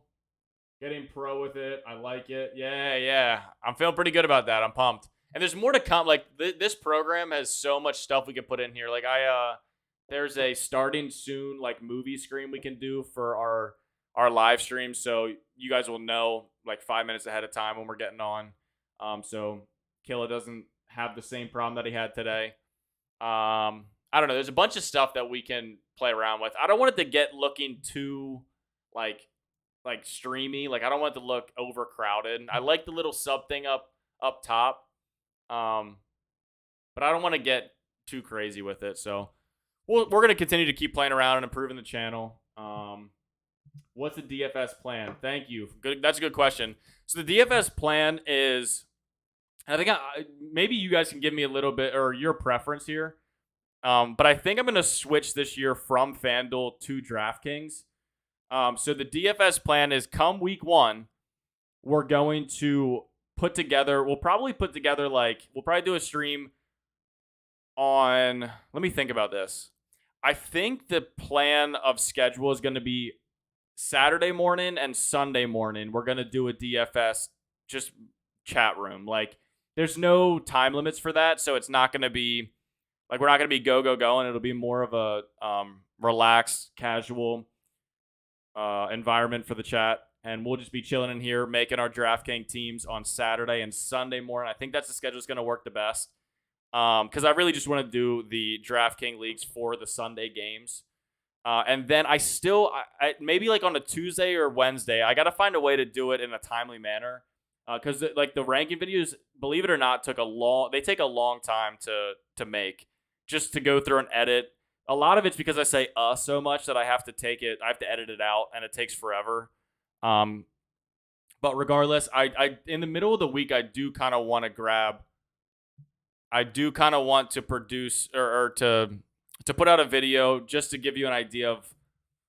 getting pro with it. I like it. Yeah. I'm feeling pretty good about that. I'm pumped. And there's more to come. Like, this program has so much stuff we can put in here. Like, there's a starting soon, like, movie screen we can do for our live stream. So you guys will know, like, 5 minutes ahead of time when we're getting on. So Killa doesn't have the same problem that he had today. I don't know. There's a bunch of stuff that we can play around with. I don't want it to get looking too like streamy. Like, I don't want it to look overcrowded. I like the little sub thing up top. But I don't want to get too crazy with it. So we're going to continue to keep playing around and improving the channel. What's the DFS plan? Thank you. Good. That's a good question. So the DFS plan is, I think maybe you guys can give me a little bit or your preference here. But I think I'm going to switch this year from FanDuel to DraftKings. So the DFS plan is come week 1, we're going to we'll probably do a stream on, let me think about this. I think the plan of schedule is going to be Saturday morning and Sunday morning. We're going to do a DFS just chat room. Like, there's no time limits for that. So it's not going to be, like, we're not going to be going. It'll be more of a relaxed, casual environment for the chat. And we'll just be chilling in here, making our DraftKings teams on Saturday and Sunday morning. I think that's the schedule that's going to work the best. Because I really just want to do the DraftKings leagues for the Sunday games. And then I maybe like on a Tuesday or Wednesday, I got to find a way to do it in a timely manner. Because like the ranking videos, believe it or not, take a long time to make, just to go through and edit. A lot of it's because I say so much that I have to edit it out, and it takes forever. But regardless, I in the middle of the week, I do kind of want to grab. I do kind of want to produce or to put out a video just to give you an idea of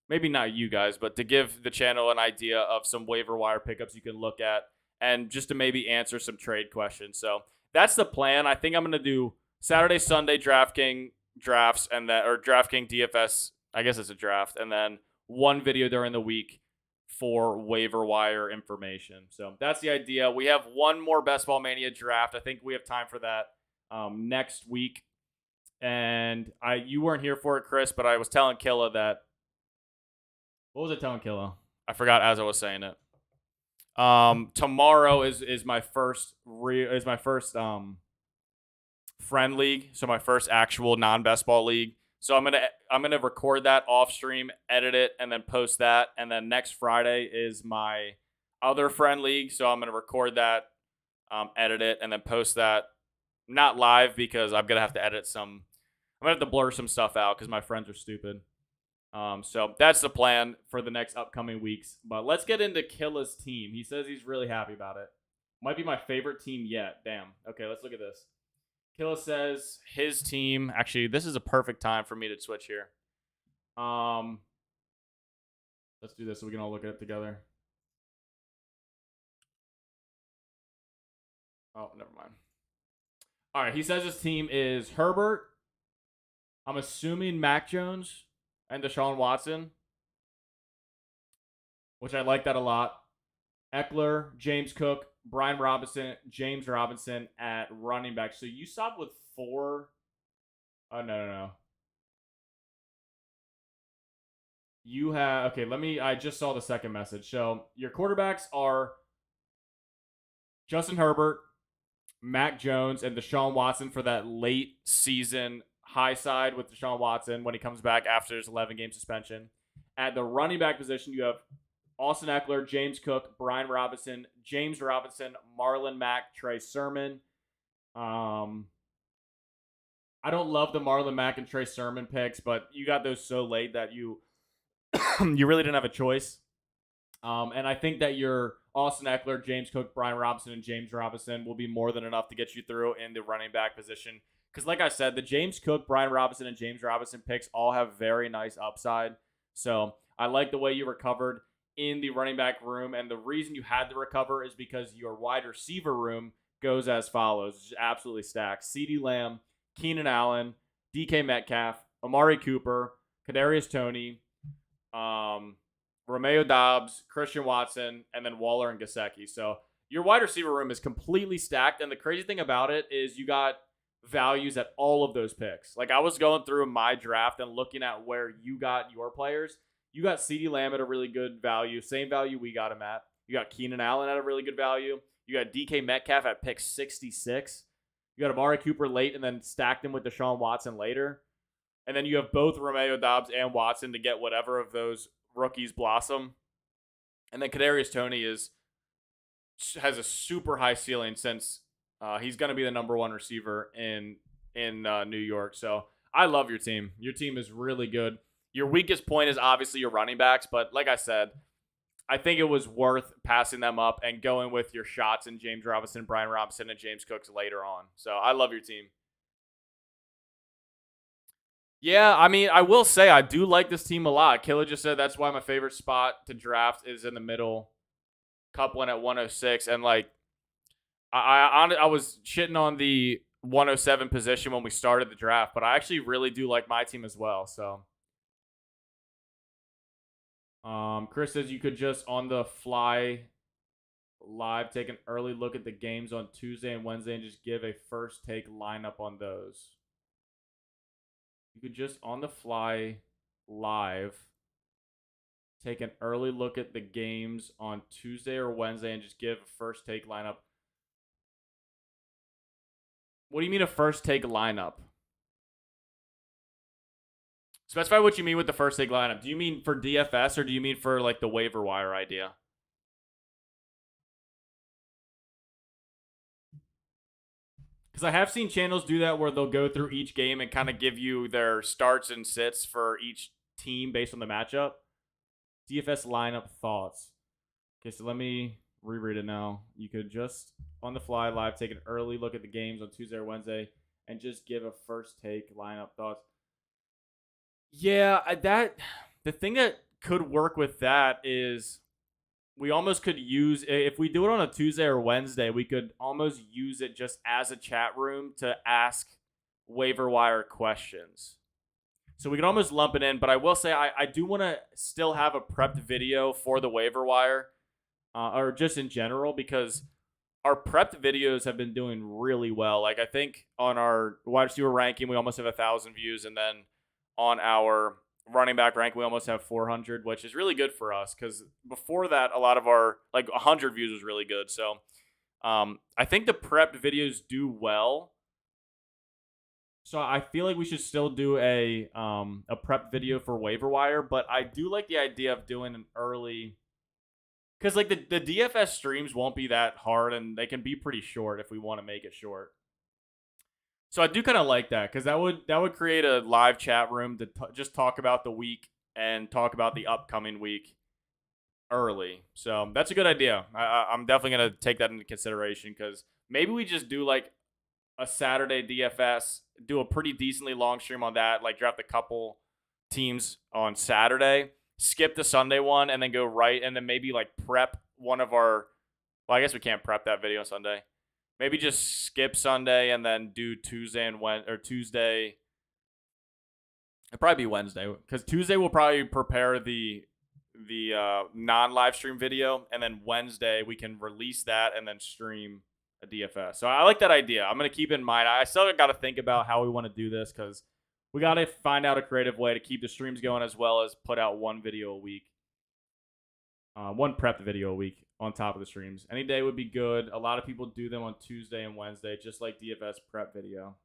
maybe not you guys, but to give the channel an idea of some waiver wire pickups you can look at and just to maybe answer some trade questions. So that's the plan. I think I'm going to do Saturday, Sunday DraftKings drafts and that, or DraftKings DFS. I guess it's a draft, and then one video during the week for waiver wire information. So that's the idea. We have one more Best Ball Mania draft. I think we have time for that next week. And you weren't here for it, Chris, but I was telling Killa that. What was I telling Killa? I forgot as I was saying it. Tomorrow is my first friend league, so my first actual non-best ball league. So I'm gonna record that off stream, edit it, and then post that. And then next Friday is my other friend league, so I'm gonna record that, edit it, and then post that. Not live because I'm gonna have to edit some. I'm gonna have to blur some stuff out because my friends are stupid. So that's the plan for the next upcoming weeks. But let's get into Killa's team. He says he's really happy about it. Might be my favorite team yet. Damn. Okay, let's look at this. Killa says his team. Actually, this is a perfect time for me to switch here. Let's do this so we can all look at it together. Oh, never mind. All right, he says his team is Herbert. I'm assuming Mac Jones and Deshaun Watson, which I like that a lot. Eckler, James Cook, Brian Robinson, James Robinson at running back. So you stopped with 4. Oh, no. You have, okay, I just saw the second message. So your quarterbacks are Justin Herbert, Mac Jones, and Deshaun Watson for that late season high side with Deshaun Watson when he comes back after his 11-game suspension. At the running back position, you have Austin Eckler, James Cook, Brian Robinson, James Robinson, Marlon Mack, Trey Sermon. I don't love the Marlon Mack and Trey Sermon picks, but you got those so late that you you really didn't have a choice. And I think that your Austin Eckler, James Cook, Brian Robinson, and James Robinson will be more than enough to get you through in the running back position. Because like I said, the James Cook, Brian Robinson, and James Robinson picks all have very nice upside. So I like the way you recovered in the running back room. And the reason you had to recover is because your wide receiver room goes as follows. It's absolutely stacked. CeeDee Lamb, Keenan Allen, DK Metcalf, Amari Cooper, Kadarius Toney, Romeo Dobbs, Christian Watson, and then Waller and Gesicki. So your wide receiver room is completely stacked. And the crazy thing about it is you got values at all of those picks. Like I was going through my draft and looking at where you got your players. You got CeeDee Lamb at a really good value, same value we got him at. You got Keenan Allen at a really good value. You got DK Metcalf at pick 66. You got Amari Cooper late and then stacked him with Deshaun Watson later. And then you have both Romeo Dobbs and Watson to get whatever of those rookies blossom. And then Kadarius Toney has a super high ceiling since he's going to be the number one receiver in New York. So I love your team. Your team is really good. Your weakest point is obviously your running backs. But like I said, I think it was worth passing them up and going with your shots in James Robinson, Brian Robinson, and James Cooks later on. So I love your team. Yeah, I mean, I will say I do like this team a lot. Killa just said that's why my favorite spot to draft is in the middle. Coupling at 106. And like, I was shitting on the 107 position when we started the draft, but I actually really do like my team as well. So, Chris says you could just on the fly live take an early look at the games on Tuesday and Wednesday and just give a first take lineup on those. You could just on the fly live take an early look at the games on Tuesday or Wednesday and just give a first take lineup. What do you mean a first take lineup? Specify what you mean with the first take lineup. Do you mean for DFS or do you mean for like the waiver wire idea? Because I have seen channels do that where they'll go through each game and kind of give you their starts and sits for each team based on the matchup. DFS lineup thoughts. Okay, so let me reread it now. You could just on the fly live take an early look at the games on Tuesday or Wednesday and just give a first take lineup thoughts. Yeah, that the thing that could work with that is we almost could use if we do it on a Tuesday or Wednesday, we could almost use it just as a chat room to ask waiver wire questions. So we could almost lump it in, but I will say I do want to still have a prepped video for the waiver wire, or just in general, because our prepped videos have been doing really well. Like I think on our wide receiver ranking, we almost have 1,000 views, and then on our running back rank, we almost have 400, which is really good for us because before that, a lot of our like 100 views was really good. So I think the prepped videos do well. So I feel like we should still do a prep video for waiver wire, but I do like the idea of doing an early, because like the DFS streams won't be that hard and they can be pretty short if we want to make it short. So I do kind of like that because that would create a live chat room to just talk about the week and talk about the upcoming week early. So that's a good idea. I'm definitely gonna take that into consideration because maybe we just do like a Saturday DFS, do a pretty decently long stream on that, like draft a couple teams on Saturday, skip the Sunday one, and then go right, and then maybe like prep one of our. Well, I guess we can't prep that video on Sunday. Maybe just skip Sunday and then do Tuesday and Tuesday. It'd probably be Wednesday because Tuesday we'll probably prepare the non-live stream video, and then Wednesday we can release that and then stream a DFS. So I like that idea. I'm gonna keep it in mind. I still got to think about how we want to do this because we got to find out a creative way to keep the streams going as well as put out one video a week, one prep video a week on top of the streams. Any day would be good. A lot of people do them on Tuesday and Wednesday, just like DFS prep video.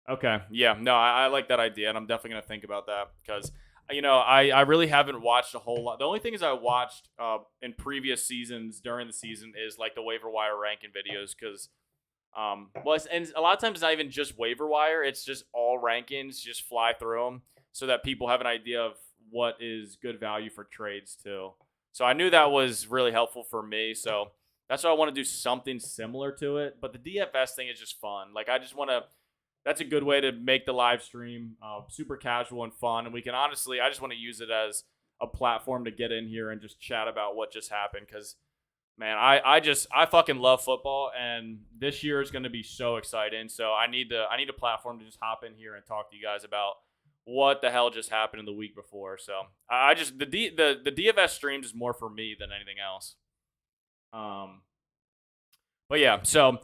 Okay, yeah, no, I like that idea, and I'm definitely gonna think about that because I really haven't watched a whole lot. The only things I watched in previous seasons during the season is like the waiver wire ranking videos because, and a lot of times it's not even just waiver wire; it's just all rankings. Just fly through them so that people have an idea of what is good value for trades too. So I knew that was really helpful for me. So that's why I want to do something similar to it. But the DFS thing is just fun. Like I just want to. That's a good way to make the live stream super casual and fun. And we can honestly, I just want to use it as a platform to get in here and just chat about what just happened. Because, man, I fucking love football, and this year is going to be so exciting. So I need a platform to just hop in here and talk to you guys about what the hell just happened in the week before. So I just the DFS streams is more for me than anything else. But yeah, so.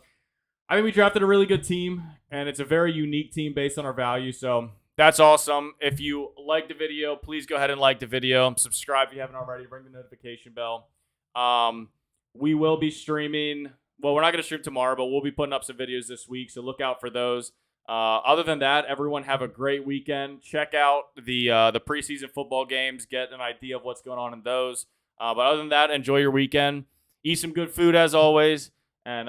I mean, we drafted a really good team, and it's a very unique team based on our value, so that's awesome. If you like the video, please go ahead and like the video. Subscribe if you haven't already. Ring the notification bell. We will be streaming. Well, we're not going to stream tomorrow, but we'll be putting up some videos this week, so look out for those. Other than that, everyone have a great weekend. Check out the preseason football games. Get an idea of what's going on in those. But other than that, enjoy your weekend. Eat some good food as always, and